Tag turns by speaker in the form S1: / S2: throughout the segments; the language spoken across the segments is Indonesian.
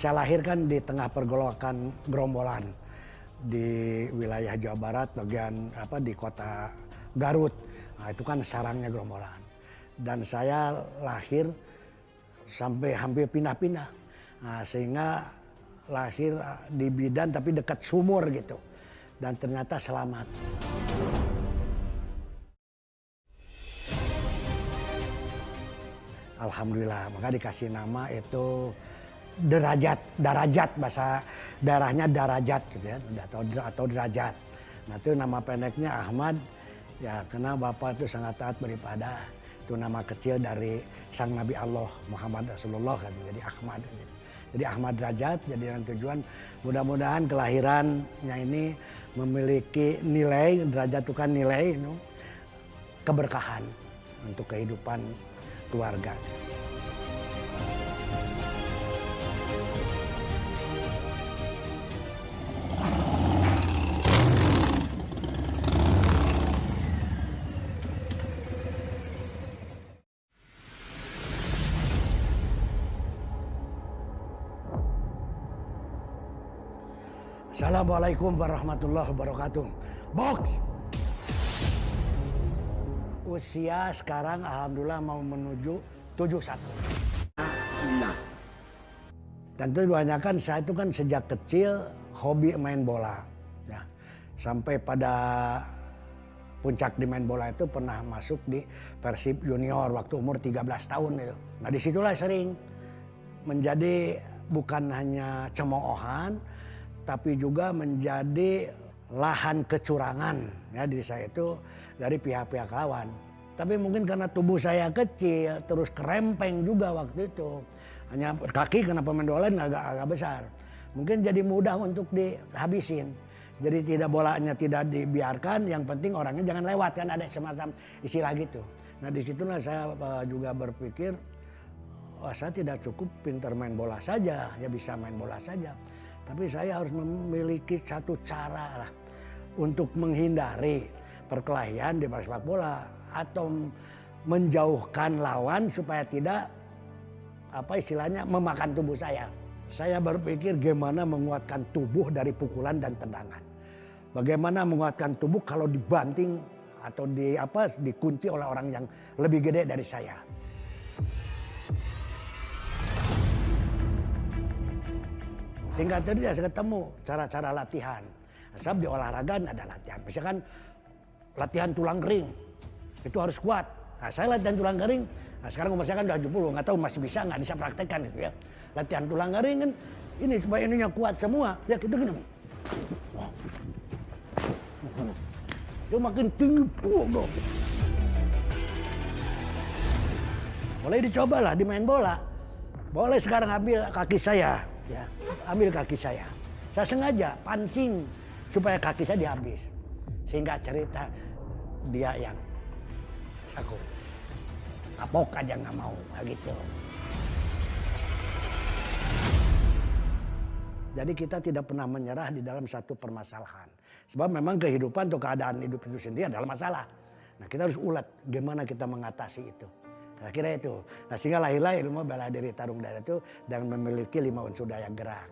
S1: Saya lahir kan di tengah pergolakan gerombolan di wilayah Jawa Barat, bagian di kota Garut. Nah, itu kan sarangnya gerombolan. Dan saya lahir sampai hampir pindah-pindah. Nah, sehingga lahir di bidan tapi dekat sumur gitu. Dan ternyata selamat. Alhamdulillah, maka dikasih nama itu darajat, bahasa daerahnya darajat gitu ya, atau derajat. Nah itu nama pendeknya Ahmad, ya karena Bapak itu sangat taat beribadah. Itu nama kecil dari sang Nabi Allah Muhammad Rasulullah kan, jadi Ahmad. Jadi Ahmad Derajat, jadi dengan tujuan mudah-mudahan kelahirannya ini memiliki nilai, derajat itu kan nilai, keberkahan untuk kehidupan keluarga. Assalamualaikum warahmatullahi wabarakatuh. Box. Usia sekarang alhamdulillah mau menuju 71. Dan itu kebanyakan saya itu kan sejak kecil hobi main bola. Ya. Sampai pada puncak di main bola itu pernah masuk di Persib Junior waktu umur 13 tahun itu. Nah disitulah sering menjadi bukan hanya cemoohan, tapi juga menjadi lahan kecurangan ya diri saya itu dari pihak-pihak lawan. Tapi mungkin karena tubuh saya kecil, terus kerempeng juga waktu itu. Hanya kaki karena pemain bola agak besar. Mungkin jadi mudah untuk dihabisin. Jadi bolanya tidak dibiarkan, yang penting orangnya jangan lewat, kan ada semacam istilah gitu. Nah disitulah saya juga berpikir, saya tidak cukup pintar main bola saja, ya bisa main bola saja. Tapi saya harus memiliki satu cara lah untuk menghindari perkelahian di sepak bola atau menjauhkan lawan supaya tidak istilahnya memakan tubuh saya. Saya berpikir gimana menguatkan tubuh dari pukulan dan tendangan. Bagaimana menguatkan tubuh kalau dibanting atau dikunci oleh orang yang lebih gede dari saya. Sehingga tadi saya ketemu cara-cara latihan. Sebab di olahraga ada latihan. Misalkan latihan tulang kering, itu harus kuat. Nah, saya latihan tulang kering, nah sekarang umur saya kan udah 70, nggak tahu masih bisa nggak bisa praktekkan gitu ya. Latihan tulang kering kan, ini supaya ininya kuat semua. Ya gitu gini. Itu makin tinggi. Boleh dicobalah di main bola. Boleh sekarang ambil kaki saya. Ya, ambil kaki saya. Saya sengaja pancing supaya kaki saya dihabis. Sehingga cerita dia yang aku kapok aja nggak mau gitu. Jadi kita tidak pernah menyerah di dalam satu permasalahan. Sebab memang kehidupan atau keadaan hidup itu sendiri adalah masalah. Nah kita harus ulet gimana kita mengatasi itu. Nah, kira itu. Nah, sehingga lahirlah ilmu bela diri tarung dada itu dengan memiliki 5 unsur daya gerak.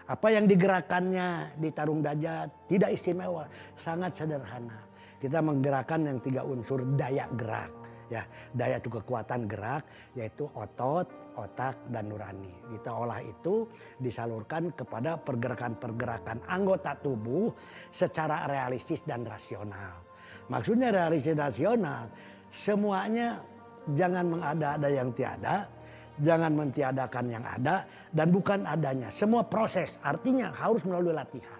S1: Apa yang digerakkannya di tarung dada tidak istimewa, sangat sederhana. Kita menggerakkan yang 3 unsur daya gerak. Ya, daya itu kekuatan gerak, yaitu otot, otak, dan nurani. Kita olah itu disalurkan kepada pergerakan-pergerakan anggota tubuh secara realistis dan rasional. Maksudnya realistis dan rasional, semuanya jangan mengada-ada yang tiada, jangan mentiadakan yang ada, dan bukan adanya. Semua proses, artinya harus melalui latihan.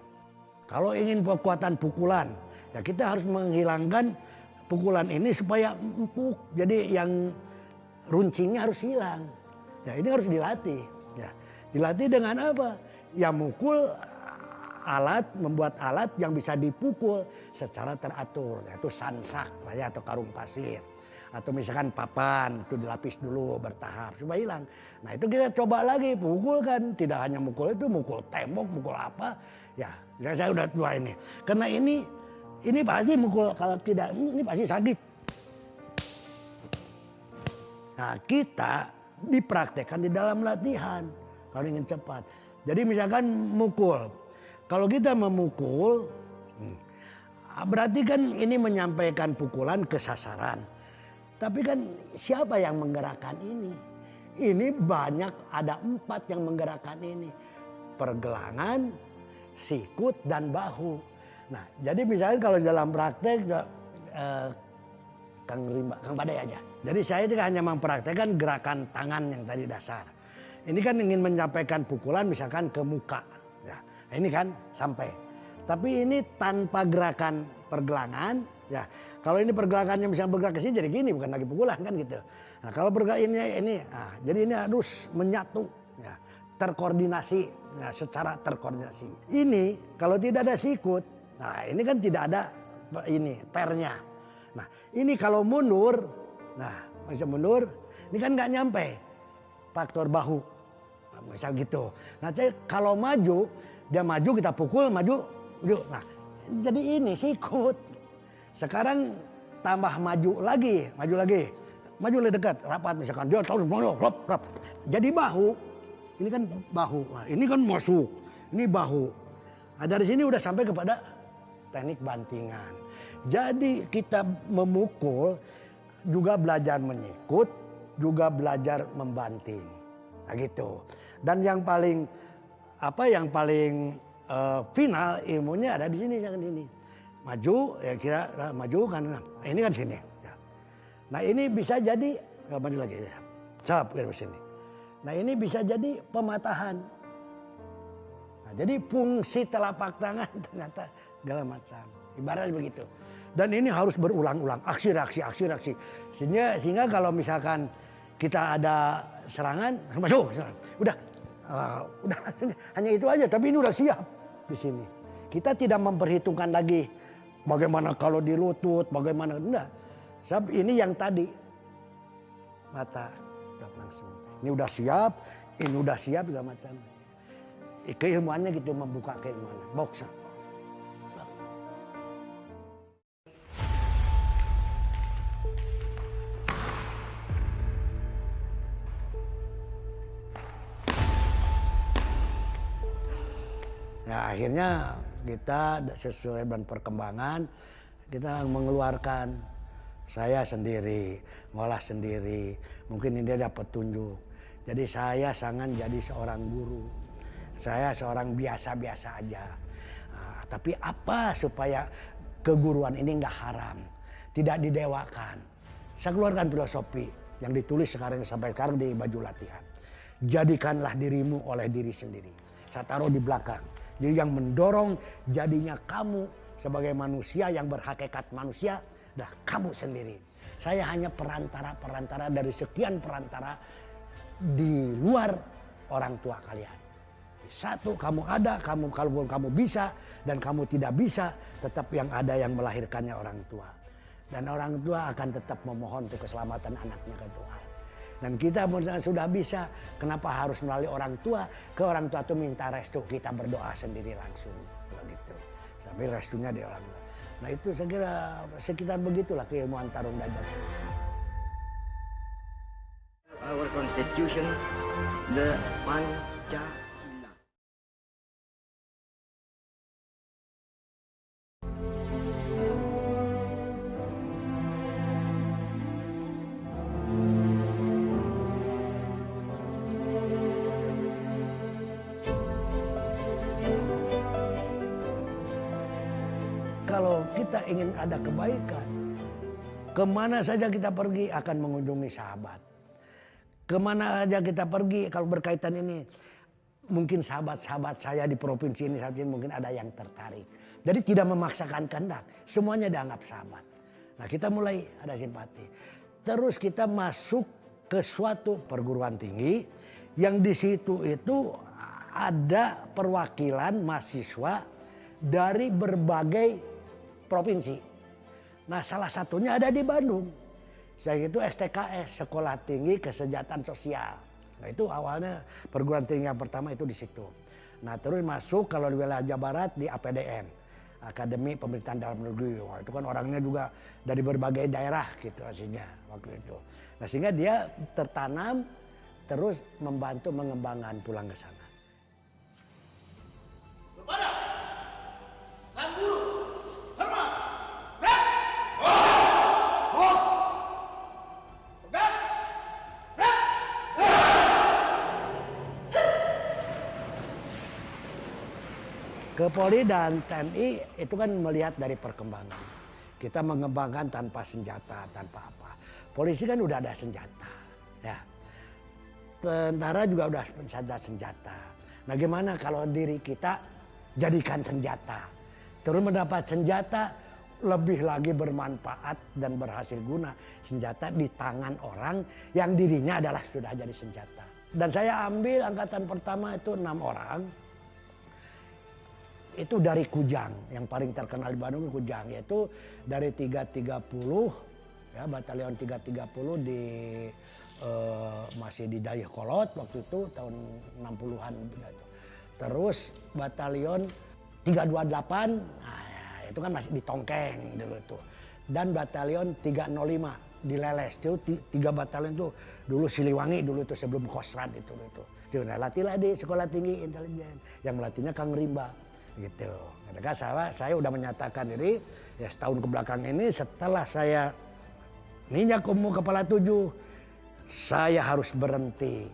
S1: Kalau ingin kekuatan pukulan, ya kita harus menghilangkan pukulan ini supaya empuk. Jadi yang runcingnya harus hilang. Ya ini harus dilatih. Ya, dilatih dengan apa? Ya mukul alat, membuat alat yang bisa dipukul secara teratur, yaitu sansak ya, atau karung pasir. Atau misalkan papan itu dilapis dulu bertahap supaya hilang. Nah itu kita coba lagi pukul kan, tidak hanya mukul itu, mukul tembok, mukul apa. Ya saya udah tua ini. Karena ini pasti mukul, kalau tidak ini pasti sakit. Nah kita dipraktekkan di dalam latihan kalau ingin cepat. Jadi misalkan mukul. Kalau kita memukul, berarti kan ini menyampaikan pukulan ke sasaran. Tapi kan siapa yang menggerakkan ini? Ini banyak, ada 4 yang menggerakkan ini. Pergelangan, sikut, dan bahu. Nah, jadi misalnya kalau dalam praktek, Kang Badai aja. Jadi saya itu hanya mempraktekkan gerakan tangan yang tadi dasar. Ini kan ingin menyampaikan pukulan misalkan ke muka. Ya, ini kan sampai. Tapi ini tanpa gerakan pergelangan. Ya, kalau ini pergelangannya misalnya bergerak ke sini jadi gini, bukan lagi pukulan kan gitu. Nah, kalau bergerak ini, jadi ini harus menyatu, ya, terkoordinasi, ya, secara terkoordinasi. Ini kalau tidak ada sikut, nah ini kan tidak ada ini pernya. Nah ini kalau mundur, nah bisa mundur, ini kan nggak nyampe faktor bahu, nah, misal gitu. Nah kalau maju, dia maju kita pukul, maju. Nah jadi ini sikut. Sekarang tambah maju lagi, maju lebih dekat, rapat misalkan dia tahu rap. Jadi bahu, ini kan bahu, nah, ini kan masuk, ini bahu. Nah, dari sini udah sampai kepada teknik bantingan. Jadi kita memukul juga belajar menyikut, juga belajar membanting. Nah gitu. Dan yang paling final ilmunya ada di sini, jangan ini. Maju, ya kira maju kan, ini kan sini. Nah ini bisa jadi, maju lagi ya. Cap ke sini. Nah ini bisa jadi pematahan. Nah, jadi fungsi telapak tangan ternyata segala macam. Ibaratnya begitu. Dan ini harus berulang-ulang, aksi reaksi. Sehingga kalau misalkan kita ada serangan, maju, serang. Udah hanya itu aja. Tapi ini udah siap di sini. Kita tidak memperhitungkan lagi bagaimana kalau di lutut, bagaimana enggak. Sebab ini yang tadi mata udah langsung. Ini udah siap, segala macam. Keilmuannya gitu, membuka keilmuannya. Box. Ya akhirnya kita sesuai dengan perkembangan kita mengeluarkan, saya sendiri, ngolah sendiri. Mungkin ini dia dapat tunjuk. Jadi saya sangat jadi seorang guru. Saya seorang biasa-biasa aja. Nah, tapi apa supaya keguruan ini nggak haram, tidak didewakan. Saya keluarkan filosofi yang ditulis sampai sekarang di baju latihan. Jadikanlah dirimu oleh diri sendiri. Saya taruh di belakang. Jadi yang mendorong jadinya kamu sebagai manusia yang berhakikat manusia, dah kamu sendiri. Saya hanya perantara dari sekian perantara di luar orang tua kalian. Satu, kamu ada, kalau kamu bisa dan kamu tidak bisa, tetap yang ada yang melahirkannya orang tua. Dan orang tua akan tetap memohon untuk keselamatan anaknya ke Tuhan. Dan kita sudah bisa, kenapa harus melalui orang tua? Ke orang tua itu minta restu, kita berdoa sendiri langsung. Begitu. Sambil restunya di orang tua. Nah itu saya kira sekitar begitulah keilmuan tarung dajar.
S2: Our constitution, the Pancasila.
S1: Kalau kita ingin ada kebaikan, kemana saja kita pergi akan mengunjungi sahabat. Kemana saja kita pergi kalau berkaitan ini, mungkin sahabat-sahabat saya di provinsi ini saat ini mungkin ada yang tertarik. Jadi tidak memaksakan kehendak, semuanya dianggap sahabat. Nah kita mulai ada simpati. Terus kita masuk ke suatu perguruan tinggi yang di situ itu ada perwakilan mahasiswa dari berbagai provinsi. Nah salah satunya ada di Bandung. Saya itu STKS, Sekolah Tinggi Kesejahteraan Sosial. Nah itu awalnya perguruan tinggi yang pertama itu di situ. Nah terus masuk kalau di wilayah Jawa Barat di APDN, Akademi Pemerintahan Dalam Negeri. Wah, itu kan orangnya juga dari berbagai daerah gitu aslinya waktu itu. Nah sehingga dia tertanam terus membantu mengembangkan pulang ke sana. Ke Polri dan TNI itu kan melihat dari perkembangan. Kita mengembangkan tanpa senjata, tanpa apa. Polisi kan udah ada senjata, ya. Tentara juga udah ada senjata. Nah gimana kalau diri kita jadikan senjata. Terus mendapat senjata lebih lagi bermanfaat dan berhasil guna. Senjata di tangan orang yang dirinya adalah sudah jadi senjata. Dan saya ambil angkatan pertama itu 6 orang. Itu dari Kujang, yang paling terkenal di Bandung Kujang, yaitu dari 330, ya batalion 330 di masih di Dayakolot waktu itu tahun 60-an. Terus batalion 328, nah, itu kan masih di Tongkeng dulu itu. Dan batalion 305 di Leles, itu 3 batalion itu dulu Siliwangi dulu itu sebelum Kostrat itu. Nah, latihlah di Sekolah Tinggi Intelijen, yang melatihnya Kang Rimba. Gitu. Ketika saya udah menyatakan diri ya setahun ke belakang ini setelah saya ninjak umur kepala 7, saya harus berhenti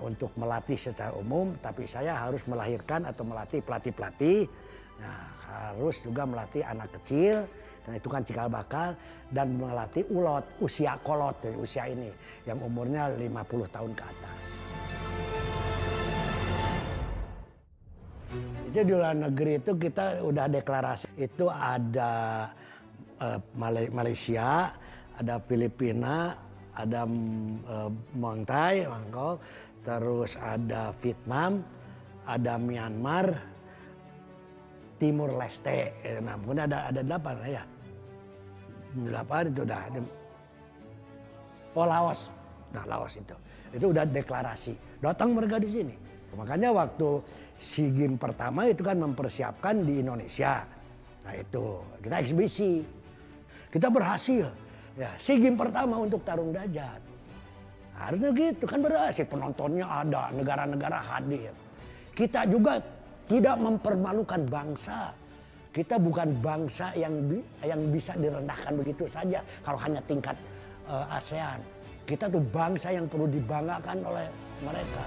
S1: untuk melatih secara umum, tapi saya harus melahirkan atau melatih pelatih-pelatih. Nah, harus juga melatih anak kecil, dan itu kan cikal bakal, dan melatih ulot, usia kolot, usia ini yang umurnya 50 tahun ke atas. Jadi di luar negeri itu kita udah deklarasi. Itu ada Malaysia, ada Filipina, ada Muangthai, Bangkok, terus ada Vietnam, ada Myanmar, Timur Leste. Nah, mungkin ada 8 ya. 8 itu udah. Oh Laos, nah Laos itu udah deklarasi. Datang mereka di sini. Makanya waktu SEA Games pertama itu kan mempersiapkan di Indonesia. Nah itu kita eksibisi, kita berhasil. Ya SEA Games pertama untuk tarung derajat. Harusnya gitu kan berhasil, penontonnya ada, negara-negara hadir. Kita juga tidak mempermalukan bangsa. Kita bukan bangsa yang bisa direndahkan begitu saja kalau hanya tingkat ASEAN. Kita tuh bangsa yang perlu dibanggakan oleh mereka.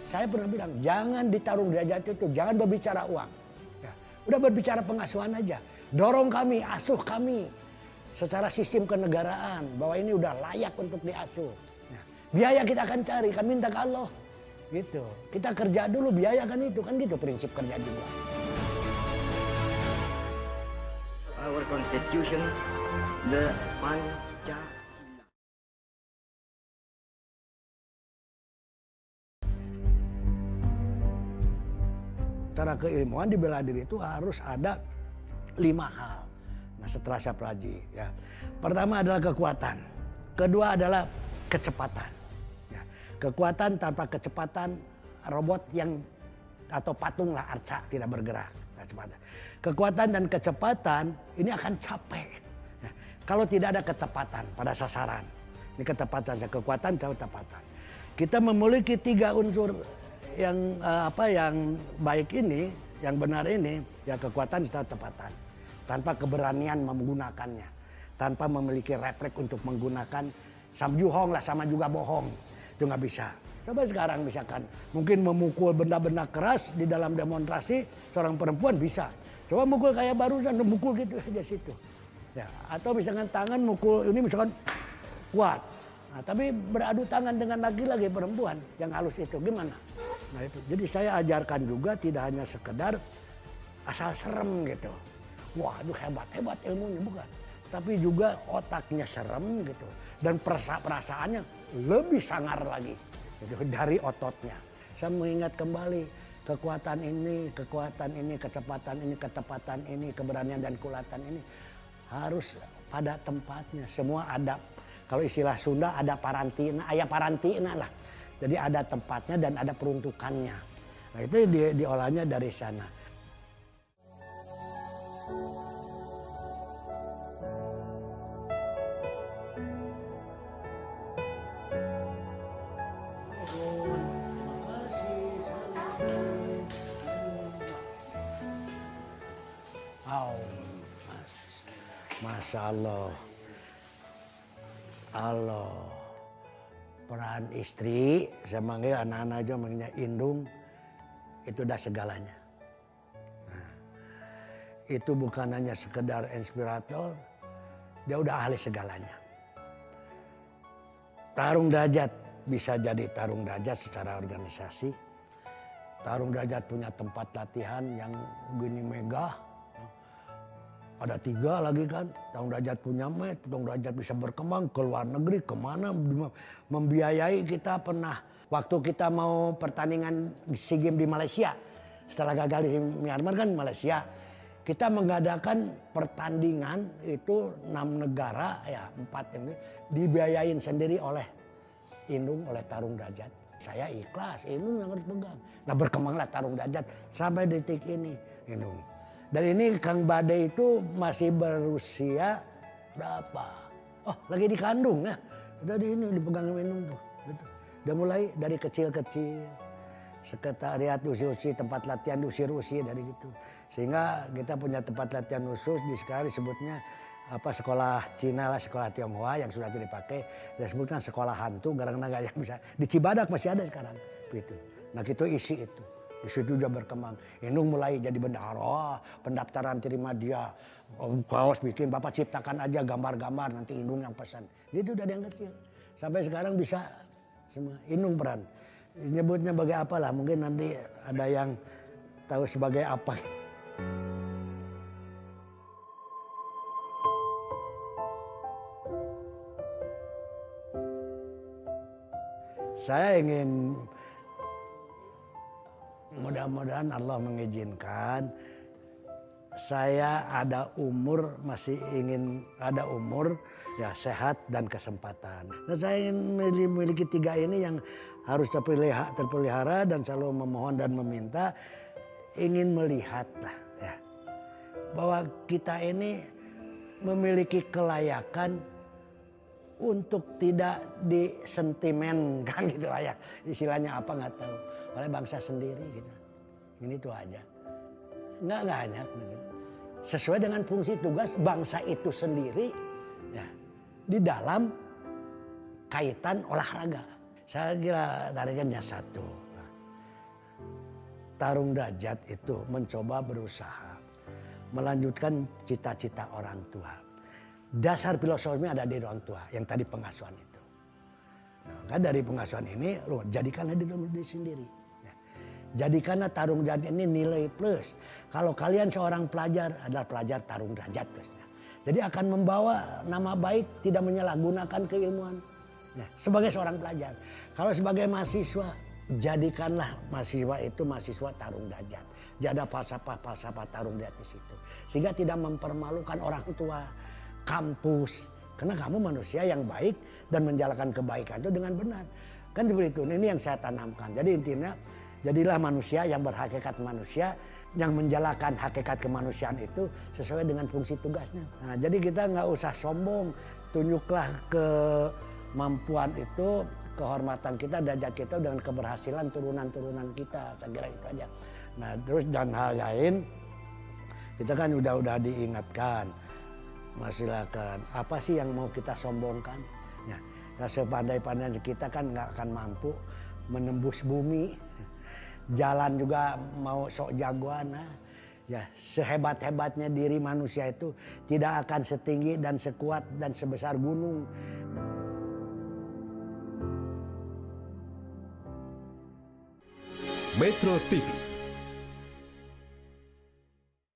S1: Saya pernah bilang, jangan ditarung derajat itu, jangan berbicara uang. Ya, udah berbicara pengasuhan aja. Dorong kami, asuh kami secara sistem kenegaraan bahwa ini udah layak untuk diasuh. Ya, biaya kita akan cari, kami minta ke Allah. Gitu. Kita kerja dulu, biayakan itu, kan gitu prinsip kerja juga.
S2: Our Constitution, the Pancasila.
S1: Cara keilmuan di bela diri itu harus ada 5 hal. Nah setelah saya pelajari ya. Pertama adalah kekuatan. Kedua adalah kecepatan. Ya. Kekuatan tanpa kecepatan robot yang atau patung lah arca tidak bergerak. Kecepatan. Kekuatan dan kecepatan ini akan capek. Ya. Kalau tidak ada ketepatan pada sasaran. Ini ketepatan, kekuatan, ketepatan. Kita memiliki 3 unsur yang yang baik ini, yang benar ini, ya kekuatan serta ketepatan. Tanpa keberanian menggunakannya, tanpa memiliki refleks untuk menggunakan samjuhong lah sama juga bohong, itu nggak bisa. Coba sekarang misalkan, mungkin memukul benda-benda keras di dalam demonstrasi seorang perempuan bisa. Coba mukul kayak barusan, mukul gitu aja situ. Ya, atau misalkan tangan mukul ini misalkan kuat. Nah, tapi beradu tangan dengan laki-laki perempuan yang halus itu gimana? Nah itu, jadi saya ajarkan juga tidak hanya sekedar asal serem gitu. Wah, aduh hebat ilmunya bukan. Tapi juga otaknya serem gitu. Dan perasaannya lebih sangar lagi gitu, dari ototnya. Saya mengingat kembali kekuatan ini, kecepatan ini, ketepatan ini, keberanian dan kulatan ini harus pada tempatnya. Semua ada, kalau istilah Sunda ada parantina, ayah parantina lah. Jadi ada tempatnya dan ada peruntukannya. Nah itu diolahnya dari sana. Masya Allah. Allah. Peran istri, saya manggil anak-anak aja manggilnya indung, itu udah segalanya. Nah, itu bukan hanya sekedar inspirator, dia udah ahli segalanya. Tarung derajat bisa jadi tarung derajat secara organisasi. Tarung derajat punya tempat latihan yang gini megah. Ada 3 lagi kan, tarung derajat punya tarung derajat bisa berkembang ke luar negeri, kemana, membiayai kita pernah. Waktu kita mau pertandingan SEA Games di Malaysia, setelah gagal di Myanmar kan Malaysia, kita mengadakan pertandingan itu 6 negara, ya 4 ini, dibiayain sendiri oleh indung, oleh tarung derajat. Saya ikhlas, indung yang harus pegang. Nah berkembanglah tarung derajat sampai detik ini, indung. Dan ini Kang Bade itu masih berusia berapa? Oh, lagi dikandung ya. Tadi ini dipegang minum tuh. Gitu. Udah mulai dari kecil-kecil. Sekretariat usi-usi, tempat latihan usi-usi dari gitu. Sehingga kita punya tempat latihan khusus di sekarang disebutnya sekolah Cina lah, sekolah Tionghoa yang sudah tidak dipakai. Dan sebutkan sekolah hantu, garang-garang yang bisa. Di Cibadak masih ada sekarang. Gitu. Nah itu isi itu. Di situ juga berkembang. Indung mulai jadi bendahara, pendaftaran terima dia. Kaos bikin, Bapak ciptakan aja gambar-gambar, nanti Indung yang pesan. Itu udah yang kecil. Sampai sekarang bisa semua. Indung peran. Nyebutnya sebagai apa lah, mungkin nanti ada yang tahu sebagai apa. Saya ingin mudah-mudahan Allah mengizinkan saya ada umur, masih ingin ada umur ya sehat dan kesempatan. Dan saya ingin memiliki 3 ini yang harus terpelihara dan selalu memohon dan meminta, ingin melihat lah ya bahwa kita ini memiliki kelayakan untuk tidak disentimenkan gitu lah ya, istilahnya apa nggak tahu, oleh bangsa sendiri gitu. Ini itu aja, nggak banyak gitu. Sesuai dengan fungsi tugas bangsa itu sendiri ya di dalam kaitan olahraga. Saya kira tarikannya satu, tarung derajat itu mencoba berusaha melanjutkan cita-cita orang tua. Dasar filosofinya ada di orang tua yang tadi pengasuhan itu. Nah, kan dari pengasuhan ini jadikanlah diri sendiri. Ya. Jadikanlah tarung derajat ini nilai plus. Kalau kalian seorang pelajar adalah pelajar tarung derajat plusnya. Jadi akan membawa nama baik, tidak menyalahgunakan keilmuan. Ya, sebagai seorang pelajar. Kalau sebagai mahasiswa, jadikanlah mahasiswa itu mahasiswa tarung derajat. Jadi ada falsafah tarung derajat di situ. Sehingga tidak mempermalukan orang tua, kampus, karena kamu manusia yang baik dan menjalankan kebaikan itu dengan benar. Kan seperti itu, ini yang saya tanamkan. Jadi intinya, jadilah manusia yang berhakikat manusia, yang menjalankan hakikat kemanusiaan itu sesuai dengan fungsi tugasnya. Nah, jadi kita nggak usah sombong, tunjuklah kemampuan itu, kehormatan kita, derajat kita dengan keberhasilan turunan-turunan kita. Saya kira itu aja. Nah, terus dan hal lain, kita kan udah diingatkan. Silakan, apa sih yang mau kita sombongkan? Ya, sepandai-pandai kita kan nggak akan mampu menembus bumi. Jalan juga mau sok jagoan. Nah. Ya, sehebat-hebatnya diri manusia itu tidak akan setinggi dan sekuat dan sebesar gunung.
S3: Metro TV